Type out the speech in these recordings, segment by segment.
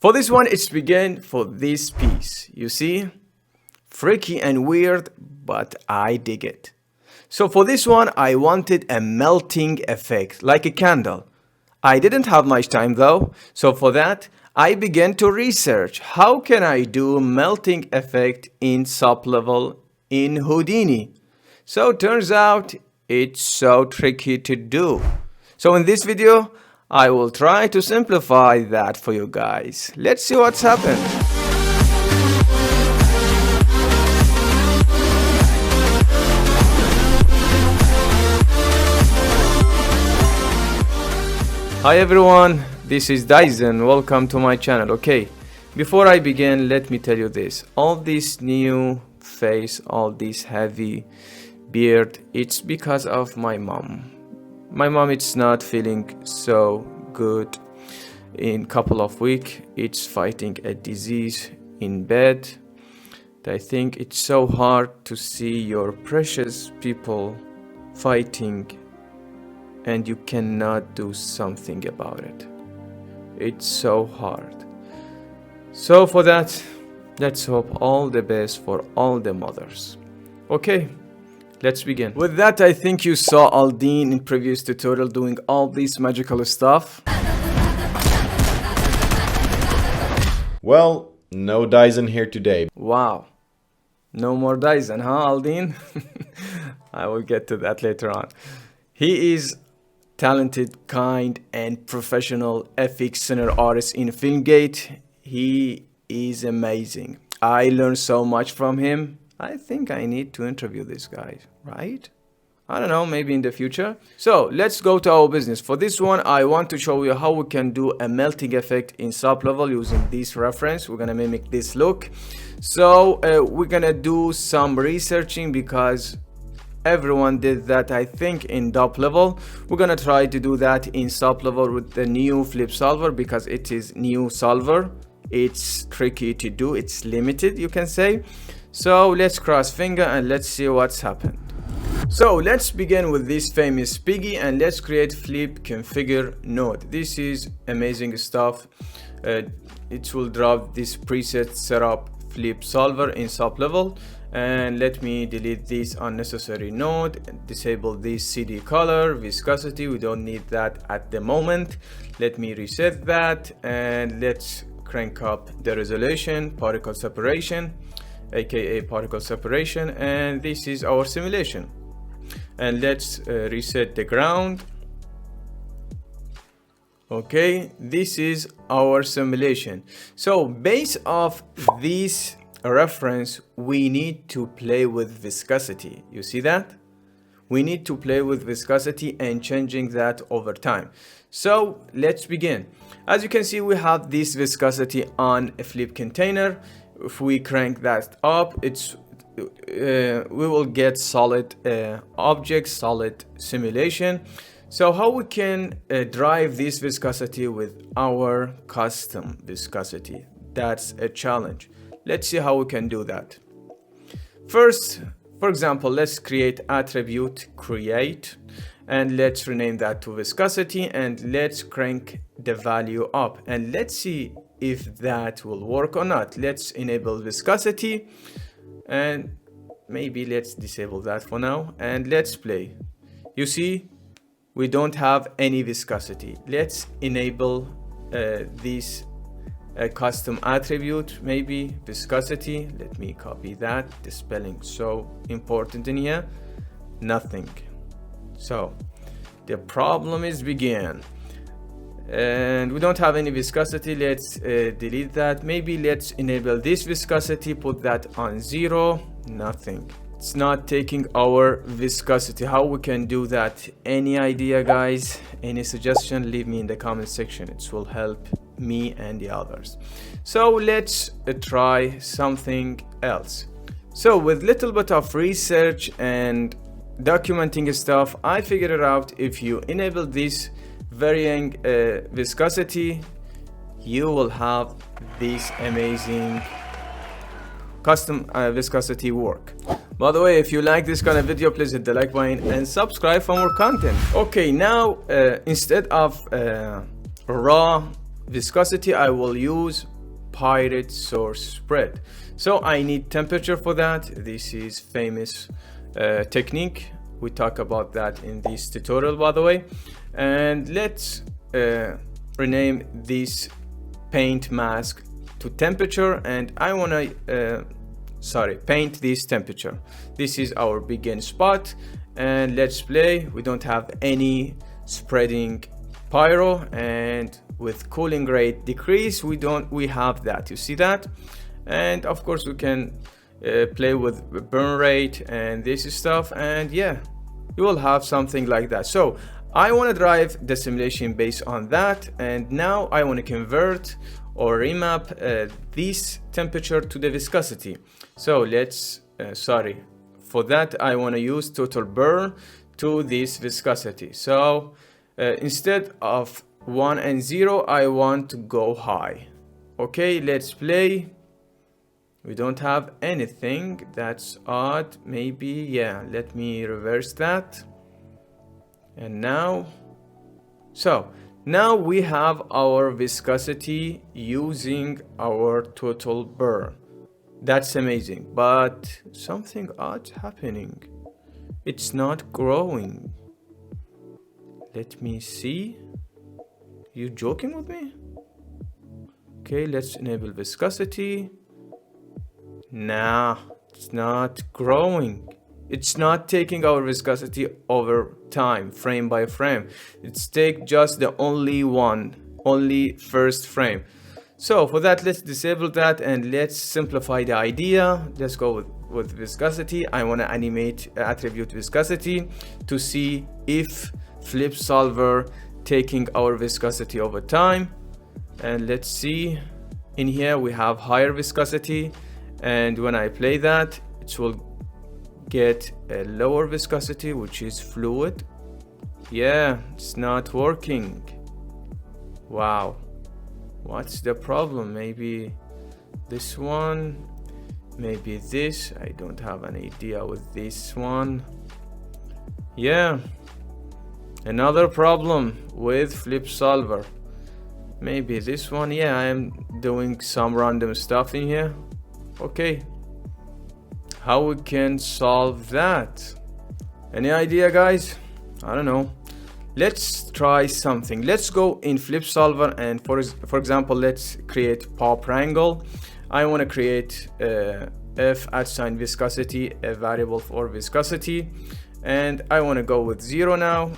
For this one, it's began for this piece. You see, freaky and weird, but I dig it. So for this one, I wanted a melting effect, like a candle. I didn't have much time though, so for that, I began to research how can I do melting effect in SOP level in Houdini. So turns out it's so tricky to do. So in this video, I will try to simplify that for you guys. Let's see what's happened. Hi everyone, this is Dyson. Welcome to my channel. Okay, before I begin, let me tell you this. All this new face, all this heavy beard, it's because of my mom. My mom is not feeling so good. In couple of weeks, it's fighting a disease in bed. I think it's so hard to see your precious people fighting and you cannot do something about it. It's so hard. So for that, let's hope all the best for all the mothers. Okay, let's begin. With that, I think you saw Aldine in previous tutorial doing all this magical stuff. Well, no Dyson here today. Wow, no more Dyson, huh, Aldine? I will get to that later on. He is talented, kind, and professional FX scenario artist in Filmgate. He is amazing. I learned so much from him. I think I need to interview this guy, right? I don't know, maybe in the future. So let's go to our business. For this one, I want to show you how we can do a melting effect in SOP level using this reference. We're gonna mimic this look. So we're gonna do some researching because everyone did that, I think, in DOP level. We're gonna try to do that in SOP level with the new flip solver because it is new solver. It's tricky to do, it's limited, you can say. So let's cross finger and let's see what's happened. So let's begin with this famous piggy and let's create flip configure node. This is amazing stuff. It will drop this preset setup flip solver in SOP level. And let me delete this unnecessary node and disable this CD color, viscosity. We don't need that at the moment. Let me reset that and let's crank up the resolution, particle separation, aka particle separation, and this is our simulation. And let's reset the ground. Okay, this is our simulation. So based off this reference, we need to play with viscosity. You see that? We need to play with viscosity and changing that over time. So let's begin. As you can see, we have this viscosity on a flip container. If we crank that up, we will get solid objects, solid simulation. So how we can drive this viscosity with our custom viscosity? That's a challenge. Let's see how we can do that. First, for example, let's create attribute create and let's rename that to viscosity and let's crank the value up and let's see if that will work or not. Let's enable viscosity and maybe let's disable that for now and let's play. You see, we don't have any viscosity. Let's enable this custom attribute, maybe viscosity. Let me copy that. The spelling so important in here. Nothing. So the problem is begin and we don't have any viscosity. Let's delete that. Maybe let's enable this viscosity, put that on 0. Nothing. It's not taking our viscosity. How we can do that? Any idea, guys? Any suggestion? Leave me in the comment section. It will help me and the others. So let's try something else. So with little bit of research and documenting stuff, I figured it out. If you enable this varying viscosity, you will have this amazing custom viscosity work. By the way, if you like this kind of video, please hit the like button and subscribe for more content. Okay, now instead of raw viscosity, I will use pirate source spread. So I need temperature for that. This is famous technique. We talk about that in this tutorial, by the way. And let's rename this paint mask to temperature, and I want to paint this temperature. This is our begin spot, and let's play. We don't have any spreading pyro, and with cooling rate decrease we have that. You see that? And of course we can play with burn rate and this stuff, and yeah, you will have something like that. So I want to drive the simulation based on that, and now I want to convert or remap this temperature to the viscosity. So let's for that I want to use total burn to this viscosity. So instead of 1 and 0, I want to go high. Okay, let's play. We don't have anything. That's odd. Maybe, yeah, let me reverse that. And now, so now we have our viscosity using our total burn. That's amazing, but something odd happening. It's not growing. Let me see. You joking with me? Okay, let's enable viscosity. Nah, it's not growing. It's not taking our viscosity over time, frame by frame. It's take just the only first frame. So for that, let's disable that and let's simplify the idea. Let's go with viscosity. I want to animate attribute viscosity to see if flip solver taking our viscosity over time. And let's see, in here we have higher viscosity, and when I play that, it will get a lower viscosity, which is fluid. Yeah, it's not working. Wow, what's the problem? Maybe this one, maybe this. I don't have an idea with this one. Yeah, another problem with flip solver. Maybe this one. Yeah, I am doing some random stuff in here. Okay, how we can solve that? Any idea, guys? I don't know. Let's try something. Let's go in flip solver, and for example, let's create pop wrangle. I want to create f @ viscosity, a variable for viscosity, and I want to go with 0 now.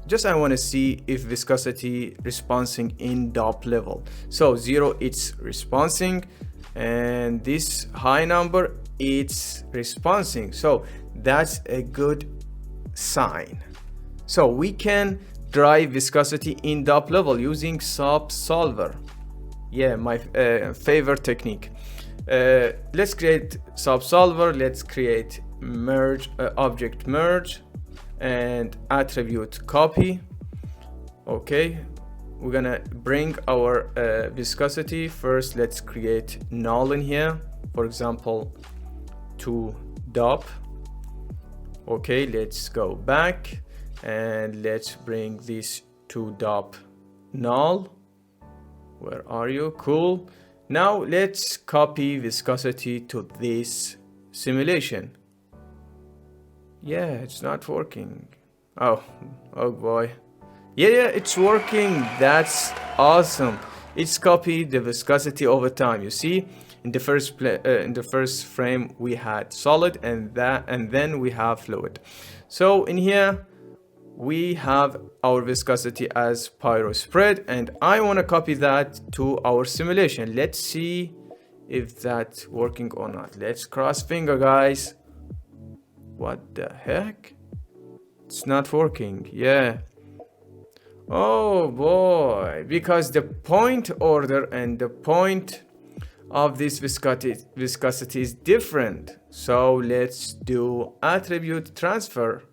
Just I want to see if viscosity responding in dop level. So 0, it's responding, and this high number, it's responding. So that's a good sign. So we can drive viscosity in dop level using SOP solver. Yeah, my favorite technique. Let's create SOP solver. Let's create merge, object merge, and attribute copy. Okay, we're gonna bring our viscosity first. Let's create null in here, for example, to dop. Okay, let's go back and let's bring this to dop null. Where are you? Cool. Now let's copy viscosity to this simulation. Yeah, it's not working. Oh boy. Yeah, it's working. That's awesome. It's copied the viscosity over time. You see, in the first frame we had solid, and then we have fluid. So in here we have our viscosity as pyro spread, and I want to copy that to our simulation. Let's see if that's working or not. Let's cross finger, guys. What the heck? It's not working. Yeah. Oh boy, because the point order and the point of this viscosity is different. So let's do attribute transfer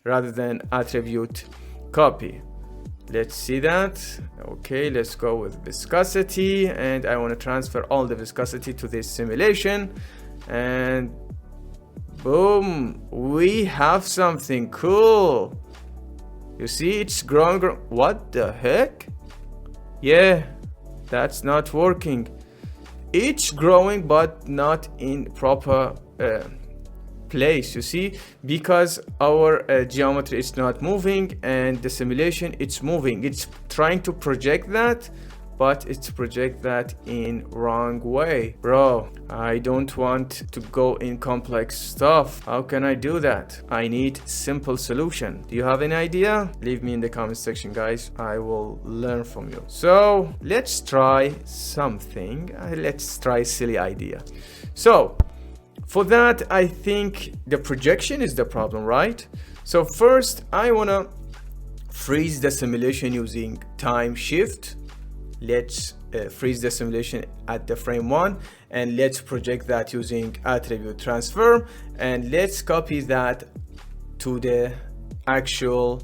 rather than attribute copy. Let's see that. Okay, let's go with viscosity, and I want to transfer all the viscosity to this simulation, and boom, we have something cool. You see, it's growing. What the heck? Yeah, that's not working. it's growing but not in proper place, you see, because our geometry is not moving and the simulation it's moving. It's trying to project that, but it's project that in wrong way. Bro, I don't want to go in complex stuff. How can I do that? I need simple solution. Do you have any idea? Leave me in the comment section, guys. I will learn from you. So let's try something. Let's try a silly idea. So for that, I think the projection is the problem, right? So first I want to freeze the simulation using time shift. Let's freeze the simulation at the frame 1 and let's project that using attribute transform, and let's copy that to the actual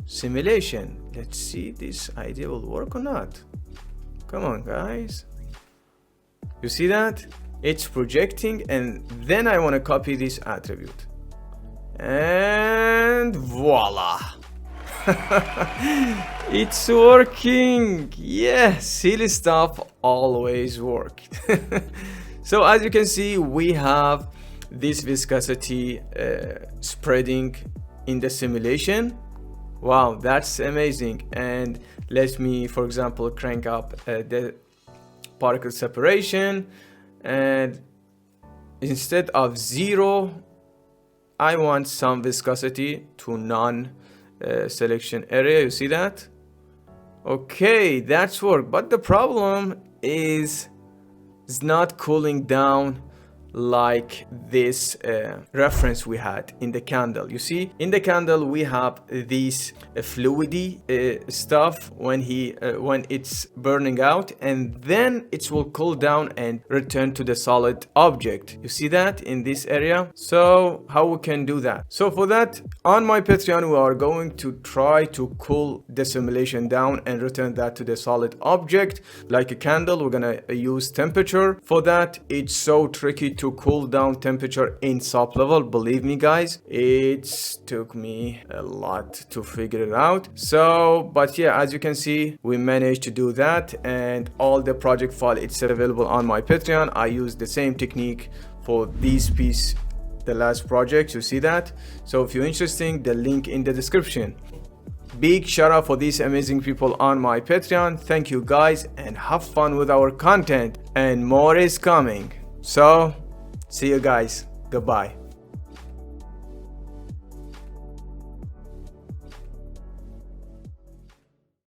simulation. Let's see this idea will work or not. Come on, guys. You see that? It's projecting, and then I want to copy this attribute. And voila. It's working. Yeah, silly stuff always work. So as you can see, we have this viscosity spreading in the simulation. Wow, that's amazing. And let me, for example, crank up the particle separation, and instead of 0 I want some viscosity to none selection area. You see that? Okay, that's work, but the problem is it's not cooling down like this reference we had in the candle. You see, in the candle we have this fluidy stuff when it's burning out, and then it will cool down and return to the solid object. You see that in this area? So how we can do that? So for that, on my Patreon we are going to try to cool the simulation down and return that to the solid object like a candle. We're gonna use temperature for that. It's so tricky to cool down temperature in SOP level. Believe me, guys, it took me a lot to figure it out. So, but yeah, as you can see, we managed to do that, and all the project file, it's available on my Patreon. I use the same technique for this piece, the last project. You see that? So if you're interested, the link in the description. Big shout out for these amazing people on my Patreon. Thank you, guys, and have fun with our content, and more is coming. So see you guys. Goodbye.